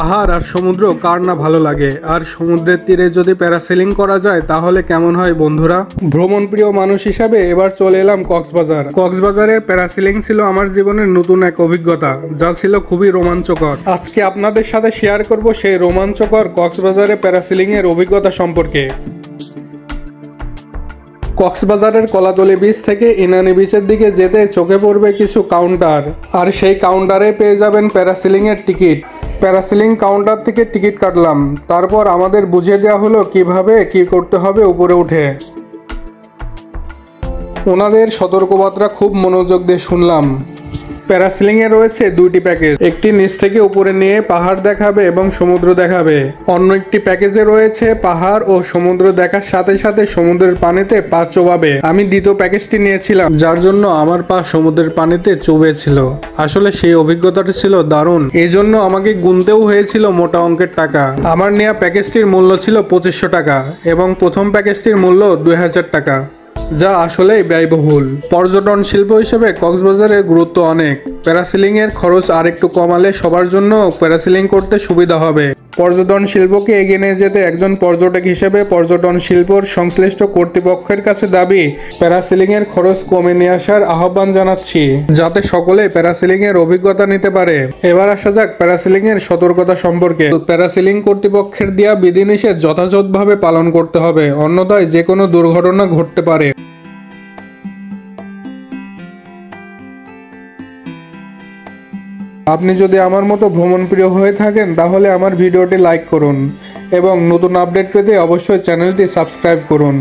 পাহাড় আর সমুদ্র কার না ভালো লাগে, আর সমুদ্রের তীরে যদি প্যারাসেলিং করা যায় তাহলে কেমন হয় বন্ধুরা। ভ্রমণ প্রিয় মানুষ হিসাবে এবার চলে এলাম কক্সবাজার। কক্সবাজারের প্যারাসেলিং ছিল আমার জীবনের নতুন এক অভিজ্ঞতা, যা ছিল খুবই রোমাঞ্চকর। আজকে আপনাদের সাথে শেয়ার করব সেই রোমাঞ্চকর কক্সবাজারে প্যারাসেলিং এর অভিজ্ঞতা সম্পর্কে। কক্সবাজারের কলাতলি বিচ থেকে ইনানি বিচের দিকে যেতে চোখে পড়বে কিছু কাউন্টার, আর সেই কাউন্টারে পেয়ে যাবেন প্যারাসেলিং এর টিকিট। প্যারাসেলিং কাউন্টার থেকে টিকিট কাটলাম, তারপর আমাদের বুঝিয়ে দেওয়া হলো কিভাবে কি করতে হবে উপরে উঠে। ওনাদের সতর্কবার্তা খুব মনোযোগ দিয়ে শুনলাম। প্যারাসেলিং এ রয়েছে দুইটি প্যাকেজ, একটি নিচ থেকে উপরে নিয়ে পাহাড় দেখাবে এবং সমুদ্র দেখাবে, অন্য একটি প্যাকেজে রয়েছে পাহাড় ও সমুদ্র দেখার সাথে সাথে সমুদ্রের পানিতে পা চোবাবে। আমি দ্বিতীয় প্যাকেজটি নিয়েছিলাম, যার জন্য আমার পা সমুদ্রের পানিতে চুবেছিল। আসলে সেই অভিজ্ঞতাটি ছিল দারুণ, এই জন্য আমাকে গুনতেও হয়েছিল মোটা অঙ্কের টাকা। আমার নেওয়া প্যাকেজটির মূল্য ছিল 2500 টাকা এবং প্রথম প্যাকেজটির মূল্য 2000 টাকা, যা আসলেই ব্যয়বহুল। পর্যটন শিল্প হিসেবে কক্সবাজারের গুরুত্ব অনেক। প্যারাসেলিং এর খরচ আরেকটু কমালে সবার জন্য প্যারাসেলিং করতে সুবিধা হবে। পর্যটন শিল্পকে এগিয়ে নিয়ে যেতে একজন পর্যটক হিসেবে পর্যটন শিল্পর সংশ্লিষ্ট কর্তৃপক্ষের কাছে দাবি প্যারাসেলিং এর খরচ কমে নিয়ে আসার আহ্বান জানাচ্ছি, যাতে সকলে প্যারাসেলিং এর অভিজ্ঞতা নিতে পারে। এবার আসা যাক প্যারাসেলিং এর সতর্কতা সম্পর্কে। প্যারাসেলিং কর্তৃপক্ষের দেয়া বিধিনিষেধ যথাযথভাবে পালন করতে হবে, অন্যথায় যে কোনো দুর্ঘটনা ঘটতে পারে। আপনি যদি আমার মতো ভ্রমণপ্রিয় হয়ে থাকেন তাহলে আমার ভিডিওটি লাইক করুন এবং নতুন আপডেট পেতে অবশ্যই চ্যানেলটি সাবস্ক্রাইব করুন।